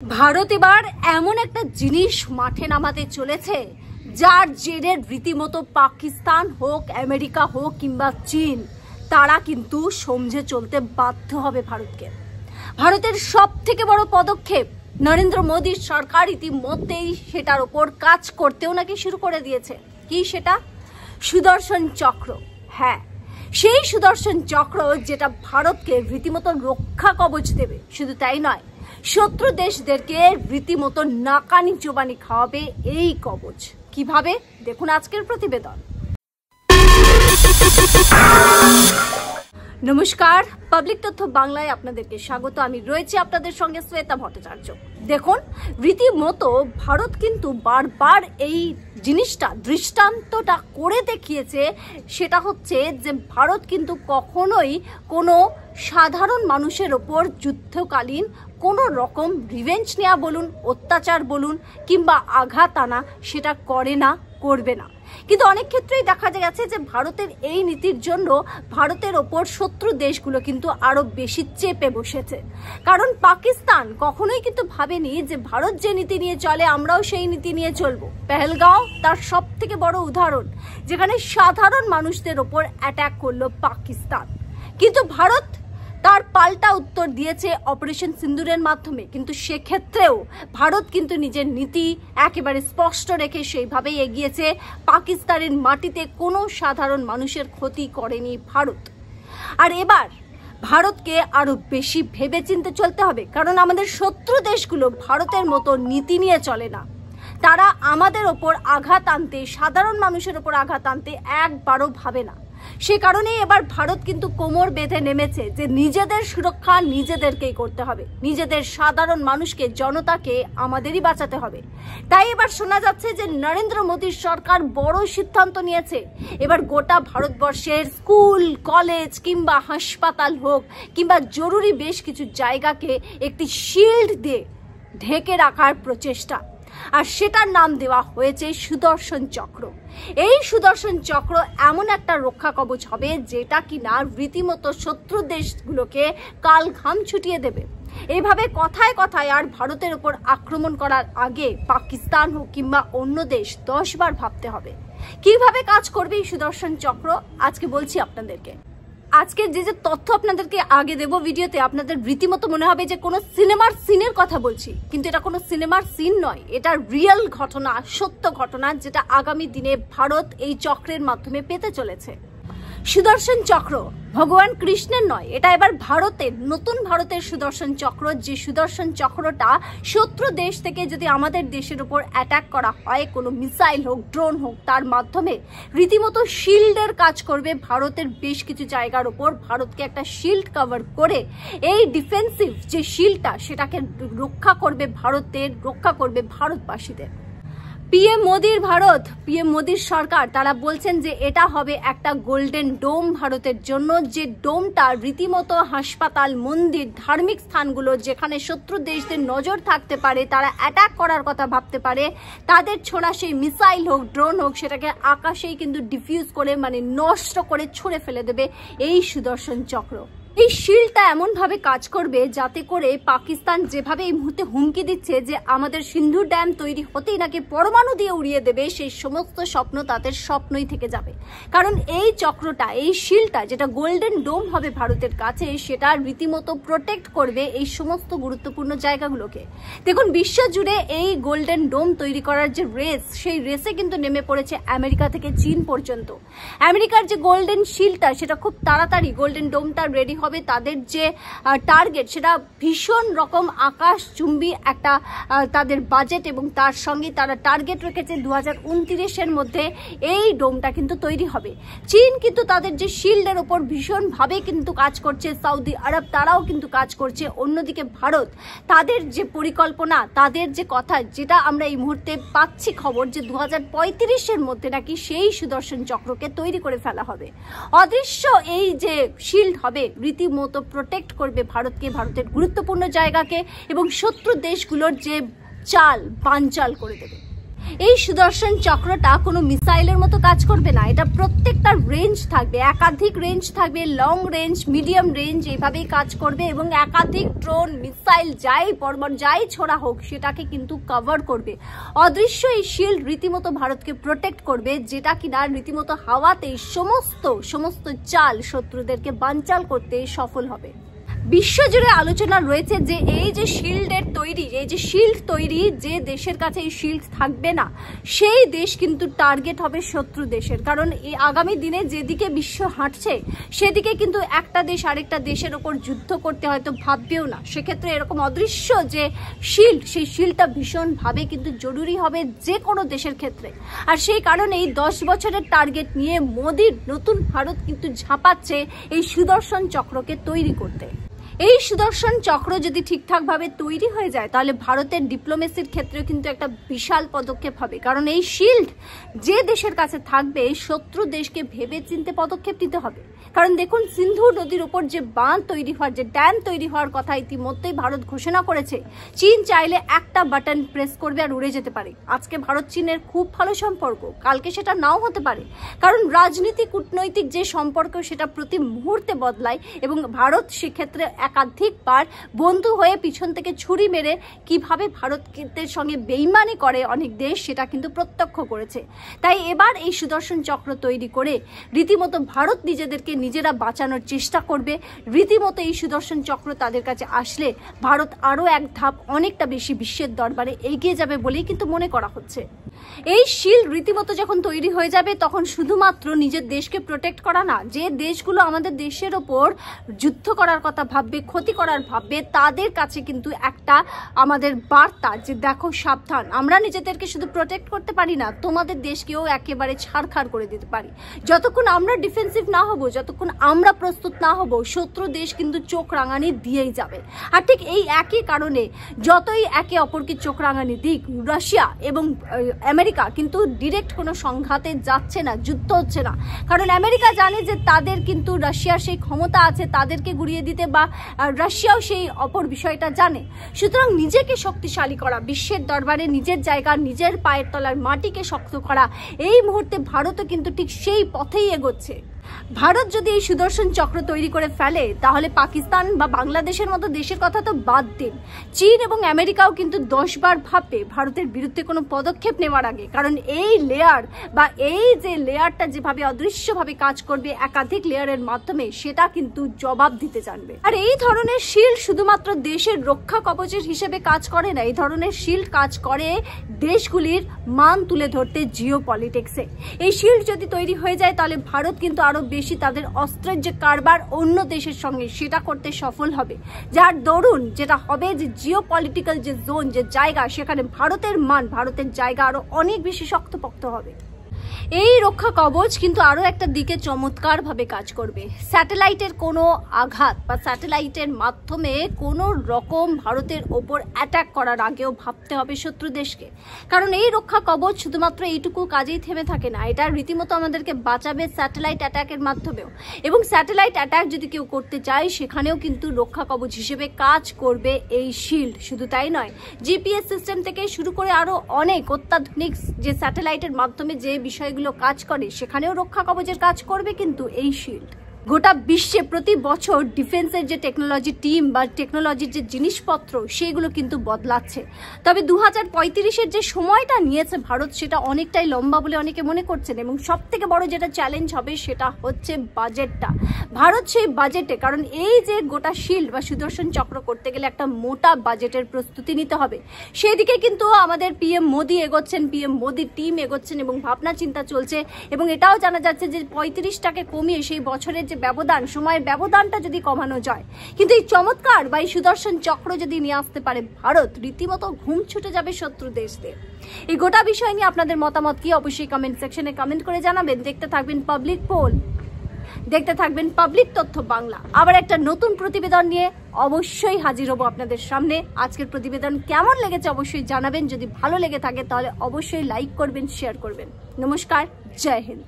ভারত এবার এমন একটা জিনিস মাঠে নামাতে চলেছে যার জেরে রীতিমতো পাকিস্তান হোক, আমেরিকা হোক কিংবা চীন, তারা কিন্তু সমঝে চলতে বাধ্য হবে ভারতকে। ভারতের সব থেকে বড় পদক্ষেপ নরেন্দ্র মোদীর সরকার ইতিমধ্যেই সেটার উপর কাজ করতেও নাকি শুরু করে দিয়েছে। কি সেটা? সুদর্শন চক্র। হ্যাঁ, সেই সুদর্শন চক্র যেটা ভারতকে রীতিমতো রক্ষা কবচ দেবে। শুধু তাই নয়, শত্রু দেশদেরকে রীতিমতো নাকানি চোবানি খাওয়াবে এই কবচ। কিভাবে? দেখুন আজকের প্রতিবেদন। নমস্কার, পাবলিক তথ্য বাংলায় আপনাদেরকে স্বাগত। আমি রয়েছি আপনাদের সঙ্গে শ্বেতা ভট্টাচার্য। দেখুন, রীতিমতো ভারত কিন্তু বারবার এই জিনিসটা দৃষ্টান্তটা করে দেখিয়েছে। সেটা হচ্ছে যে ভারত কিন্তু কখনোই কোনো সাধারণ মানুষের ওপর যুদ্ধকালীন কোনো রকম রিভেঞ্জ নেওয়া বলুন, অত্যাচার বলুন কিংবা আঘাত আনা, সেটা করে না, করবে না। কিন্তু অনেক ক্ষেত্রেই দেখা গেছে যে ভারতের এই নীতির জন্য ভারতের ওপর শত্রু দেশগুলো কিন্তু আরো বেশি চেপে বসেছে। কারণ পাকিস্তান কখনোই কিন্তু ভাবেনি যে ভারত যে নীতি নিয়ে চলে আমরাও সেই নীতি নিয়ে চলবো। পেহেলগাঁও তার সব থেকে বড় উদাহরণ, যেখানে সাধারণ মানুষদের ওপর অ্যাটাক করলো পাকিস্তান। কিন্তু ভারত তার পাল্টা উত্তর দিয়েছে অপারেশন সিন্দুরের মাধ্যমে। কিন্তু সেক্ষেত্রেও ভারত কিন্তু নিজের নীতি একেবারে স্পষ্ট রেখে সেইভাবেই এগিয়েছে। পাকিস্তানের মাটিতে কোনো সাধারণ মানুষের ক্ষতি করেনি ভারত। আর এবার ভারতকে আরো বেশি ভেবেচিন্তে চলতে হবে, কারণ আমাদের শত্রু দেশগুলো ভারতের মতো নীতি নিয়ে চলে না। তারা আমাদের ওপর আঘাত আনতে, সাধারণ মানুষের ওপর আঘাত আনতে একবারও ভাবে না। সে কারণে এবার ভারত কিন্তু কোমর বেঁধে নেমেছে যে নিজেদের সুরক্ষা নিজেদেরকেই করতে হবে, নিজেদের সাধারণ মানুষকে, জনতাকে আমাদেরই বাঁচাতে হবে। তাই এবার শোনা যাচ্ছে যে নরেন্দ্র মোদীর সরকার বড় সিদ্ধান্ত নিয়েছে। এবার গোটা ভারতবর্ষের স্কুল, কলেজ কিংবা হাসপাতাল হোক কিংবা জরুরি বেশ কিছু জায়গাকে একটি শিল্ড দিয়ে ঢেকে রাখার প্রচেষ্টা, আর সেটার নাম দেওয়া হয়েছে সুদর্শন চক্র। এই সুদর্শন চক্র এমন একটা রক্ষা কবচ হবে যেটা কিনা রীতিমতো শত্রু দেশগুলোকে কাল ঘাম ছুটিয়ে দেবে। এইভাবে কথায় কথায় আর ভারতের উপর আক্রমণ করার আগে পাকিস্তান হোক কিংবা অন্য দেশ 10 বার ভাবতে হবে। কিভাবে কাজ করবে এই সুদর্শন চক্র আজকে বলছি আপনাদেরকে। আজকে যে তথ্য আপনাদেরকে আগে দেব ভিডিওতে, আপনাদের রীতিমতো মনে হবে যে কোনো সিনেমার সিনের কথা বলছি, কিন্তু এটা কোনো সিনেমার সিন নয়। এটা রিয়েল ঘটনা, সত্য ঘটনা, যেটা আগামী দিনে ভারত এই চক্রের মাধ্যমে পেতে চলেছে। সুদর্শন চক্র ভগবান কৃষ্ণের নয়, এটা এবার ভারতের, নতুন ভারতের সুদর্শন চক্র। যে সুদর্শন চক্রটা শত্রু দেশ থেকে যদি আমাদের দেশের উপর অ্যাটাক করা হয়, কোনো মিসাইল হোক, ড্রোন হোক, তার মাধ্যমে রীতিমতো শিল্ডের কাজ করবে। ভারতের বেশ কিছু জায়গার উপর ভারতকে একটা শিল্ড কভার করে এই ডিফেন্সিভ যে শিল্ডটা, সেটাকে রক্ষা করবে ভারতের, রক্ষা করবে ভারতবাসীদের। পিএম মোদীর ভারত, পিএম মোদীর সরকার, তারা বলছেন যে এটা হবে একটা গোল্ডেন ডোম ভারতের জন্য। যে ডোমটা রীতিমতো হাসপাতাল, মন্দির, ধার্মিক স্থানগুলো যেখানে শত্রু দেশদের নজর থাকতে পারে, তারা অ্যাটাক করার কথা ভাবতে পারে, তাদের ছোড়া সেই মিসাইল হোক, ড্রোন হোক, সেটাকে আকাশেই কিন্তু ডিফিউজ করে, মানে নষ্ট করে ছুঁড়ে ফেলে দেবে এই সুদর্শন চক্র। এই শিল্ডটা এমন ভাবে কাজ করবে যাতে করে পাকিস্তান যেভাবে এই মুহূর্তে হুমকি দিচ্ছে যে আমাদের সিন্ধু ড্যাম তৈরি হতেই নাকি পরমাণু দিয়ে উড়িয়ে দেবে, সেই সমস্ত স্বপ্ন তাদের স্বপ্নই থেকে যাবে। কারণ এই চক্রটা, এই শিল্ডটা যেটা গোল্ডেন ডোম হবে ভারতের কাছে, সেটা রীতিমতো প্রোটেক্ট করবে এই সমস্ত গুরুত্বপূর্ণ জায়গাগুলোকে। দেখুন, বিশ্ব জুড়ে এই গোল্ডেন ডোম তৈরি করার যে রেস, সেই রেসে কিন্তু নেমে পড়েছে আমেরিকা থেকে চীন পর্যন্ত। আমেরিকার যে গোল্ডেন শিল্ডটা, সেটা খুব তাড়াতাড়ি গোল্ডেন ডোমটা রেডি হবে। তাদের যে টার্গেট, সেটা ভীষণ রকম আকাশচুম্বী একটা তাদের বাজেট, এবং তার সঙ্গে তারা টার্গেট রেখেছে 2029-এর মধ্যে এই ডোমটা কিন্তু তৈরি হবে। চীন কিন্তু তাদের যে শিল্ডের ওপর ভীষণভাবে কিন্তু কাজ করছে, সৌদি আরব তারাও কিন্তু কাজ করছে। অন্যদিকে ভারত, তাদের যে পরিকল্পনা, তাদের যে কথা, যেটা আমরা এই মুহূর্তে পাচ্ছি খবর, যে 2035-এর মধ্যে নাকি সেই সুদর্শন চক্রকে তৈরি করে ফেলা হবে। অদৃশ্য এই যে শিল্ড হবে রীতিমতো প্রোটেক্ট করবে ভারতকে, ভারতের গুরুত্বপূর্ণ জায়গাকে, এবং শত্রু দেশগুলোর যে চাল বানচাল করে দেবে। এই সুদর্শন চক্রটা কোনো মিসাইলের মতো কাজ করবে না, এটা প্রত্যেকটা রেঞ্জ থাকবে, একাধিক রেঞ্জ থাকবে, লং রেঞ্জ, মিডিয়াম রেঞ্জ, এইভাবেই কাজ করবে এবং একাধিক ড্রোন, মিসাইল যাই ছোড়া হোক সেটাকে কিন্তু কভার করবে। অদৃশ্য এই শিল্ড রীতিমতো ভারতকে প্রোটেক্ট করবে, যেটা কিনা রীতিমতো হাওয়াতে সমস্ত চাল শত্রুদেরকে বানচাল করতে সফল হবে। বিশ্বজুড়ে আলোচনা রয়েছে যে এই যে শিল্ড তৈরি, যে দেশের কাছে এই শিল্ড থাকবে না সেই দেশ কিন্তু টার্গেট হবে শত্রু দেশের। কারণ এই আগামী দিনে যেদিকে বিশ্ব হাঁটছে সেদিকে কিন্তু একটা দেশ আরেকটা দেশের ওপর যুদ্ধ করতে হয়তো ভাববেও না। সেক্ষেত্রে এরকম অদৃশ্য যে শিল্ড, সেই শিল্ডটা ভীষণভাবে কিন্তু জরুরি হবে যে কোনো দেশের ক্ষেত্রে। আর সেই কারণে এই 10 বছরের টার্গেট নিয়ে মোদির নতুন ভারত কিন্তু ঝাঁপাচ্ছে এই সুদর্শন চক্রকে তৈরি করতে। এই সুদর্শন চক্র যদি ঠিকঠাকভাবে তৈরি হয়ে যায় তাহলে ভারতের ডিপ্লোমেসির ক্ষেত্রেও কিন্তু একটা বিশাল পদক্ষেপ হবে। কারণ এই শিল্ড যে দেশের কাছে থাকবে শত্রু দেশকে ভেবে চিন্তে পদক্ষেপ নিতে হবে। কারণ দেখুন, সিন্ধু নদীর উপর যে বাঁধ তৈরি হওয়ার, যে ড্যাম তৈরি হওয়ার কথা ইতিমধ্যেই ভারত ঘোষণা করেছে। চীন চাইলে একটা বাটন প্রেস করবে আর উড়ে যেতে পারে। আজকে ভারত চীনের খুব ভালো সম্পর্ক, কালকে সেটা নাও হতে পারে। কারণ রাজনীতি, কূটনৈতিক যে সম্পর্ক সেটা প্রতি মুহূর্তে বদলায় এবং ভারত সেক্ষেত্রে একাধিকবার বন্ধু হয়ে পিছন থেকে ছুরি মেরে কিভাবে ভারতের সঙ্গে বেইমানি করে অনেক দেশ, সেটা কিন্তু প্রত্যক্ষ করেছে। তাই এবার এই সুদর্শন চক্র তৈরি করে রীতিমতো ভারত নিজেদেরকে নিজেরা বাঁচানোর চেষ্টা করবে। রীতিমতো এই সুদর্শন চক্র তাদের কাছে আসলে ভারত আরো এক ধাপ অনেকটা বেশি বিশ্বের দরবারে এগিয়ে যাবে বলেই কিন্তু মনে করা হচ্ছে। এই শিল্ড রীতিমতো যখন তৈরি হয়ে যাবে তখন শুধুমাত্র নিজের দেশকে প্রোটেক্ট করা না, যে দেশগুলো আমাদের দেশের ওপর যুদ্ধ করার কথা ভাববে, ক্ষতি করার ভাববে, তাদের কাছে কিন্তু একটা আমাদের বার্তা যে দেখো সাবধান, আমরা নিজেদেরকে শুধু প্রোটেক্ট করতে পারি না, তোমাদের দেশকেও একেবারে ছাড়খাড় করে দিতে পারি। যতক্ষণ আমরা ডিফেন্সিভ না হব, যতক্ষণ আমরা প্রস্তুত না হব, শত্রু দেশ কিন্তু চোখ রাঙানি দিয়েই যাবে। আর ঠিক এই একই কারণে যতই একে অপরকে চোখ রাঙানি দিক, রাশিয়া এবং আমেরিকা কিন্তু ডিরেক্ট কোনো সংঘাতে যাচ্ছে না, যুদ্ধ হচ্ছে না। কারণ আমেরিকা জানে যে তাদের কিন্তু রাশিয়ার সেই ক্ষমতা আছে তাদেরকে গুড়িয়ে দিতে, বা রাশিয়াও সেই অপর বিষয়টা জানে। সুতরাং নিজেকে শক্তিশালী করা, বিশ্বের দরবারে নিজের জায়গা, নিজের পায়ের তলার মাটিকে শক্ত করা, এই মুহূর্তে ভারতও কিন্তু ঠিক সেই পথেই এগোচ্ছে। ভারত যদি এই সুদর্শন চক্র তৈরি করে ফেলে তাহলে পাকিস্তান বা বাংলাদেশের মতো দেশের কথা তো বাদ দিন, চীন এবং আমেরিকাও কিন্তু 10 বার ভাববে ভারতের বিরুদ্ধে কোনো পদক্ষেপ নেওয়ার আগে। কারণ এই লেয়ার বা এই যে লেয়ারটা যেভাবে অদৃশ্যভাবে কাজ করবে একাধিক লেয়ারের মাধ্যমে, সেটা কিন্তু জবাব দিতে জানবে। আর এই ধরনের শিল্ড শুধুমাত্র দেশের রক্ষা কবচের হিসেবে কাজ করে না, এই ধরনের শিল্ড কাজ করে দেশগুলির মান তুলে ধরতে জিও পলিটিক্সে। এই শিল্ড যদি তৈরি হয়ে যায় তাহলে ভারত কিন্তু আরো বেশি তাদের অস্ত্রের যে কারবার অন্য দেশের সঙ্গে সেটা করতে সফল হবে, যার দরুন যেটা হবে যে জিও পলিটিক্যাল যে জোন, যে জায়গা, সেখানে ভারতের মান, ভারতের জায়গা আরো অনেক বেশি শক্তপোক্ত হবে। এই রক্ষা কবচ কিন্তু আরো একটা দিকে চমৎকার ভাবে কাজ করবে। স্যাটেলাইটের কোনো আঘাত বা স্যাটেলাইটের মাধ্যমে কোনো রকম ভারতের ওপর অ্যাটাক করার আগেও ভাবতে হবে শত্রু দেশকে। কারণ এই রক্ষা কবচ শুধুমাত্র এইটুকু কাজেই থেমে থাকে না, এটা রীতিমতো আমাদেরকে বাঁচাবে স্যাটেলাইট অ্যাটাকের মাধ্যমেও। এবং স্যাটেলাইট অ্যাটাক যদি কেউ করতে চায় সেখানেও কিন্তু রক্ষা কবচ হিসেবে কাজ করবে এই শিল্ড। শুধু তাই নয়, জিপিএস সিস্টেম থেকে শুরু করে আরো অনেক অত্যাধুনিক যে স্যাটেলাইটের মাধ্যমে যে বিষয়গুলো কাজ করে সেখানেও রক্ষা কবচের কাজ করবে কিন্তু এই শিল্ড। গোটা বিশ্বে প্রতি বছর ডিফেন্সের যে টেকনোলজি টিম বা টেকনোলজির যে জিনিসপত্র সেগুলো কিন্তু বদলাচ্ছে। তবে 2035-এর যে সময়টা নিয়েছে ভারত সেটা অনেকটাই লম্বা বলে অনেকে মনে করছেন। এবং সব থেকে বড় যেটা চ্যালেঞ্জ হবে সেটা হচ্ছে বাজেটটা। ভারত সেই বাজেটে, কারণ এই যে গোটা শিল্ড বা সুদর্শন চক্র করতে গেলে একটা মোটা বাজেটের প্রস্তুতি নিতে হবে, সেদিকে কিন্তু আমাদের পিএম মোদি এগোচ্ছেন, পিএম মোদির টিম এগোচ্ছেন এবং ভাবনা চিন্তা চলছে। এবং এটাও জানা যাচ্ছে যে 35টাকে কমিয়ে সেই বছরের যে ব্যবধান, সময়ের ব্যবধানটা যদি কমানো যায়, কিন্তু এই চমৎকার বা এই সুদর্শন চক্র যদি নিয়ে আসতে পারে ভারত, রীতিমতো ঘুম ছুটে যাবে শত্রু দেশদের। এই গোটা বিষয় নিয়ে আপনাদের মতামত কি অবশ্যই কমেন্ট সেকশনে কমেন্ট করে জানাবেন। দেখতে থাকবেন পাবলিক পোল, দেখতে থাকবেন পাবলিক তথ্য বাংলা। আবার একটা নতুন প্রতিবেদন নিয়ে অবশ্যই হাজির হব আপনাদের সামনে। আজকের প্রতিবেদন কেমন লেগেছে অবশ্যই জানাবেন। যদি ভালো লেগে থাকে তাহলে অবশ্যই লাইক করবেন, শেয়ার করবেন। নমস্কার, জয় হিন্দ।